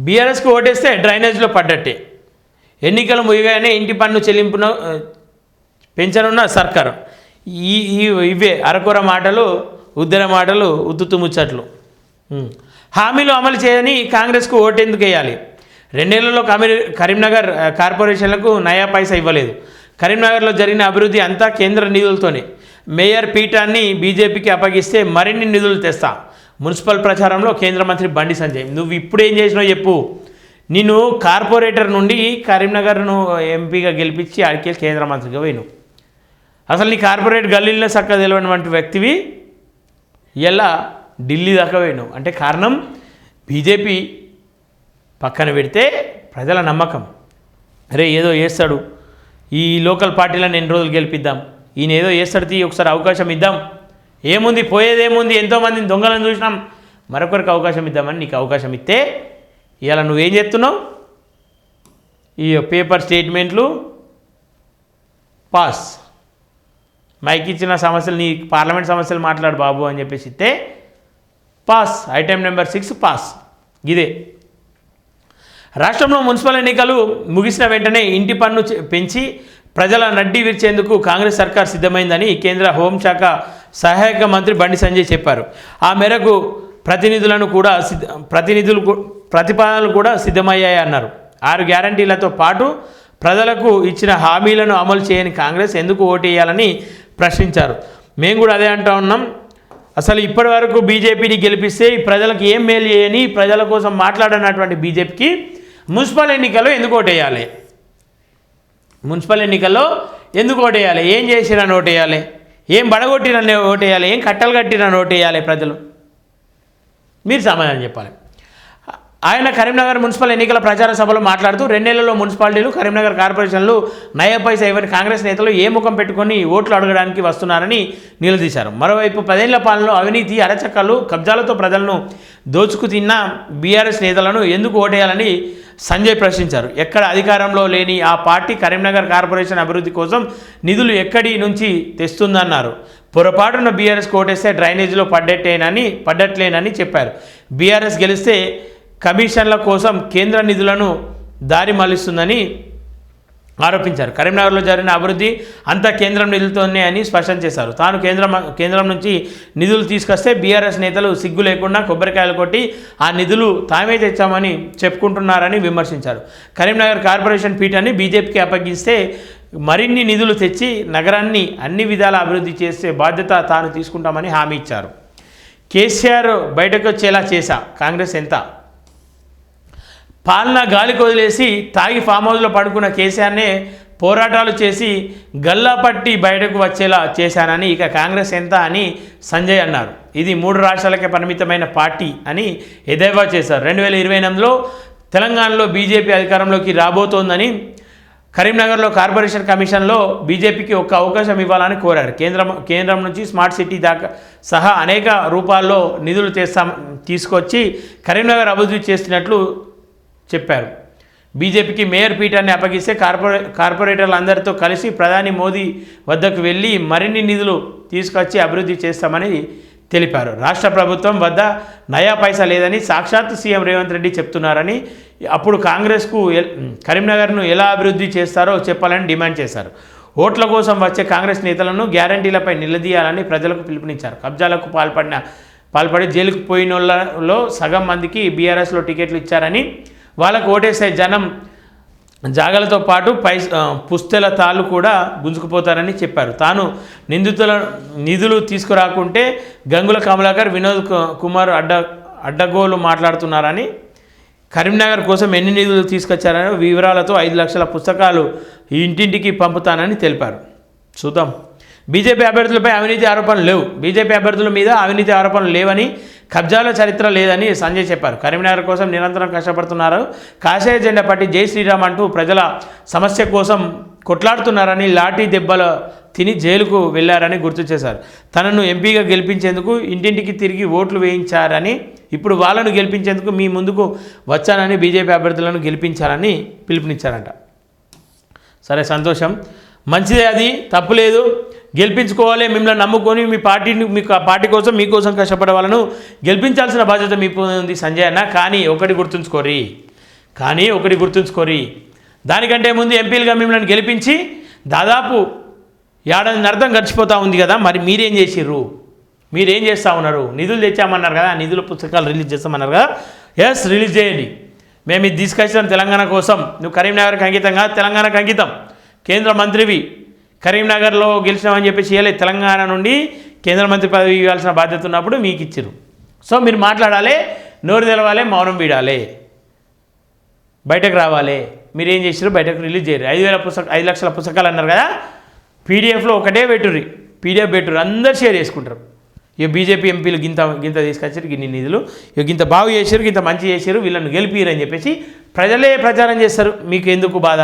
బీఆర్ఎస్కి ఓటేస్తే డ్రైనేజ్లో పడ్డట్టే. ఎన్నికలు ముగిగానే ఇంటి పన్ను చెల్లింపును పెంచనున్న సర్కారు. ఇవే అరకొర మాటలు, ఉద్దర మాటలు, ఉత్తుతు ముచ్చట్లు. హామీలు అమలు చేయని కాంగ్రెస్కు ఓటెందుకు వేయాలి? 2 నెలల్లో కరీంనగర్ కార్పొరేషన్లకు నయా పైసా ఇవ్వలేదు. కరీంనగర్లో జరిగిన అభివృద్ధి అంతా కేంద్ర నిధులతోనే. మేయర్ పీఠాన్ని బీజేపీకి అప్పగిస్తే మరిన్ని నిధులు తెస్తా. మున్సిపల్ ప్రచారంలో కేంద్ర మంత్రి బండి సంజయ్. నువ్వు ఇప్పుడేం చేసినావు చెప్పు. నిన్ను కార్పొరేటర్ నుండి కరీంనగర్ను ఎంపీగా గెలిపించి ఆడికి కేంద్ర మంత్రిగా పోయినావు. అసలు నీ కార్పొరేట్ గల్లీలో చక్కగా తెలియనటువంటి వ్యక్తివి ఇలా ఢిల్లీ దాకా పోయినావు. అంటే కారణం బీజేపీ పక్కన పెడితే ప్రజల నమ్మకం. అరే ఏదో చేస్తాడు, ఈ లోకల్ పార్టీలను ఎన్ని రోజులు గెలిపిద్దాం, ఈయన ఏదో చేస్తాడు, ఒకసారి అవకాశం ఇద్దాం, ఏముంది పోయేదేముంది, ఎంతోమందిని దొంగలను చూసినాం, మరొకరికి అవకాశం ఇద్దామని నీకు అవకాశం ఇస్తే ఇలా నువ్వేం చేస్తున్నావు? ఈ పేపర్ స్టేట్మెంట్లు పాస్, మైక్ ఇచ్చిన సమస్యలు, నీ పార్లమెంట్ సమస్యలు మాట్లాడు బాబు అని చెప్పేసి ఇస్తే పాస్. Item number 6 pass. ఇదే రాష్ట్రంలో మున్సిపల్ ఎన్నికలు ముగిసిన వెంటనే ఇంటి పన్ను పెంచి ప్రజల నడ్డి విరిచేందుకు కాంగ్రెస్ సర్కార్ సిద్ధమైందని కేంద్ర హోంశాఖ సహాయక మంత్రి బండి సంజయ్ చెప్పారు. ఆ మేరకు ప్రతిపాదనలు కూడా సిద్ధమయ్యాయన్నారు. 6 గ్యారంటీలతో పాటు ప్రజలకు ఇచ్చిన హామీలను అమలు చేయని కాంగ్రెస్ ఎందుకు ఓటేయాలని ప్రశ్నించారు. మేము కూడా అదే అంటూ ఉన్నాం. అసలు ఇప్పటి వరకు బీజేపీని గెలిపిస్తే ప్రజలకు ఏం మేలు చేయని, ప్రజల కోసం మాట్లాడనటువంటి బీజేపీకి మున్సిపల్ ఎన్నికల్లో ఎందుకు ఓటేయాలి? మున్సిపల్ ఎన్నికల్లో ఎందుకు ఓటేయాలి? ఏం చేసిరని ఓటేయాలి? ఏం బడగొట్టిరని ఓటేయాలి? ఏం కట్టలు కట్టిరని ఓటేయాలి? ప్రజలు మీరు సమాధానం చెప్పాలి. ఆయన కరీంనగర్ మున్సిపల్ ఎన్నికల ప్రచార సభలో మాట్లాడుతూ 2 నెలల్లో మున్సిపాలిటీలు, కరీంనగర్ కార్పొరేషన్లు నయా పైసా ఇవ్వని కాంగ్రెస్ నేతలు ఏ ముఖం పెట్టుకొని ఓట్లు అడగడానికి వస్తున్నారని నిలదీశారు. మరోవైపు 10 ఏళ్ల పాలనలో అవినీతి, అరచకాలు, కబ్జాలతో ప్రజలను దోచుకు తిన్న బీఆర్ఎస్ నేతలను ఎందుకు ఓటేయాలని సంజయ్ ప్రశ్నించారు. ఎక్కడ అధికారంలో లేని ఆ పార్టీ కరీంనగర్ కార్పొరేషన్ అభివృద్ధి కోసం నిధులు ఎక్కడి నుంచి తెస్తుందన్నారు. పొరపాటున బీఆర్ఎస్ ఓటేస్తే డ్రైనేజీలో పడ్డట్లేనని చెప్పారు. బీఆర్ఎస్ గెలిస్తే కమిషన్ల కోసం కేంద్ర నిధులను దారి మళ్లిస్తుందని ఆరోపించారు. కరీంనగర్లో జరిగిన అభివృద్ధి అంతా కేంద్రం నిధులతోనే అని స్పష్టం చేశారు. తాను కేంద్రం నుంచి నిధులు తీసుకొస్తే బీఆర్ఎస్ నేతలు సిగ్గు లేకుండా కొబ్బరికాయలు కొట్టి ఆ నిధులు తామే తెచ్చామని చెప్పుకుంటున్నారని విమర్శించారు. కరీంనగర్ కార్పొరేషన్ పీఠాన్ని బీజేపీకి అప్పగిస్తే మరిన్ని నిధులు తెచ్చి నగరాన్ని అన్ని విధాల అభివృద్ధి చేసే బాధ్యత తాను తీసుకుంటామని హామీ ఇచ్చారు. కేసీఆర్ బయటకు వచ్చేలా చేశా కాంగ్రెస్ ఎంత? పాలన గాలికి వదిలేసి తాగి ఫామ్ హౌస్లో పడుకున్న కేసీఆర్నే పోరాటాలు చేసి గల్లాపట్టి బయటకు వచ్చేలా చేశానని ఇక కాంగ్రెస్ ఎంత అని సంజయ్ అన్నారు. ఇది 3 రాష్ట్రాలకే పరిమితమైన పార్టీ అని ఎద్దేవా చేశారు. 2028లో తెలంగాణలో బీజేపీ అధికారంలోకి రాబోతోందని, కరీంనగర్లో కార్పొరేషన్ కమిషన్లో బీజేపీకి ఒక్క అవకాశం ఇవ్వాలని కోరారు. కేంద్రం నుంచి స్మార్ట్ సిటీ దాకా సహా అనేక రూపాల్లో నిధులు తీసుకొచ్చి కరీంనగర్ అభివృద్ధి చేస్తున్నట్లు చెప్పారు. బీజేపీకి మేయర్ పీఠాన్ని అప్పగిస్తే కార్పొరేటర్లందరితో కలిసి ప్రధాని మోదీ వద్దకు వెళ్ళి మరిన్ని నిధులు తీసుకొచ్చి అభివృద్ధి చేస్తామని తెలిపారు. రాష్ట్ర ప్రభుత్వం వద్ద నయా పైసా లేదని సాక్షాత్తు సీఎం రేవంత్ రెడ్డి చెప్తున్నారని, అప్పుడు కాంగ్రెస్కు కరీంనగర్ను ఎలా అభివృద్ధి చేస్తారో చెప్పాలని డిమాండ్ చేశారు. ఓట్ల కోసం వచ్చే కాంగ్రెస్ నేతలను గ్యారంటీలపై నిలదీయాలని ప్రజలకు పిలుపునిచ్చారు. కబ్జాలకు పాల్పడి జైలుకు పోయిన వాళ్ళలో సగం మందికి బీఆర్ఎస్లో టికెట్లు ఇచ్చారని, వాళ్ళకు ఓటేసే జనం జాగలతో పాటు పుస్తెల తాళ్ళు కూడా గుంజుకుపోతారని చెప్పారు. తాను నిధులు తీసుకురాకుంటే గంగుల కమలాకర్, వినోద్ కుమార్ అడ్డగోలు మాట్లాడుతున్నారని, కరీంనగర్ కోసం ఎన్ని నిధులు తీసుకొచ్చారని వివరాలతో 5 లక్షల పుస్తకాలు ఇంటింటికి పంపుతానని తెలిపారు. చూద్దాం. బీజేపీ అభ్యర్థులపై అవినీతి ఆరోపణలు లేవు. బీజేపీ అభ్యర్థుల మీద అవినీతి ఆరోపణలు లేవని, కబ్జాల చరిత్ర లేదని సంజయ్ చెప్పారు. కరీంనగర్ కోసం నిరంతరం కష్టపడుతున్నారు. కాషాయ జెండా పట్టి జై శ్రీరామ్ అంటూ ప్రజల సమస్య కోసం కొట్లాడుతున్నారని, లాఠీ దెబ్బలు తిని జైలుకు వెళ్లారని గుర్తు చేశారు. తనను ఎంపీగా గెలిపించేందుకు ఇంటింటికి తిరిగి ఓట్లు వేయించారని, ఇప్పుడు వాళ్ళను గెలిపించేందుకు మీ ముందుకు వచ్చానని, బీజేపీ అభ్యర్థులను గెలిపించాలని పిలుపునిచ్చారంట. సరే, సంతోషం, మంచిదే, అది తప్పులేదు. గెలిపించుకోవాలి. మిమ్మల్ని నమ్ముకొని మీ పార్టీ కోసం మీకోసం కష్టపడే వాళ్ళను గెలిపించాల్సిన బాధ్యత మీ ఉంది సంజయ్ అన్న. కానీ ఒకటి గుర్తుంచుకోరి, కానీ ఒకటి గుర్తుంచుకోరి, దానికంటే ముందు ఎంపీలుగా మిమ్మల్ని గెలిపించి దాదాపు ఏడాదిన్నర్థం గడిచిపోతూ ఉంది కదా, మరి మీరేం చేసిర్రు? మీరేం చేస్తూ ఉన్నారు? నిధులు తెచ్చామన్నారు కదా, నిధుల పుస్తకాలు రిలీజ్ చేస్తామన్నారు కదా, ఎస్ రిలీజ్ చేయండి. మేము ఇది తీసుకొచ్చాం తెలంగాణ కోసం. నువ్వు కరీంనగర్కి అంకితంగా తెలంగాణకు అంకితం. కేంద్ర మంత్రివి, కరీంనగర్లో గెలిచినామని చెప్పేసి ఇవ్వలేదు. తెలంగాణ నుండి కేంద్ర మంత్రి పదవి ఇవ్వాల్సిన బాధ్యత ఉన్నప్పుడు మీకు ఇచ్చిర్రు. సో మీరు మాట్లాడాలి, నోరు తెలవాలి, మౌనం వీడాలి, బయటకు రావాలి. మీరు ఏం చేసారు? బయటకు రిలీజ్ చేయరు. 5 లక్షల పుస్తకాలు అన్నారు కదా, పీడిఎఫ్లో ఒకటే పెట్టుర్రి, పీడిఎఫ్ పెట్టుర్రి, అందరు షేర్ చేసుకుంటారు. ఇక బీజేపీ ఎంపీలు గింత తీసుకొచ్చారు, గిన్ని నిధులు, ఇక గింత బాగు చేశారు, గింత మంచి చేశారు, వీళ్ళని గెలిపిరు అని చెప్పేసి ప్రజలే ప్రచారం చేస్తారు. మీకు ఎందుకు బాధ?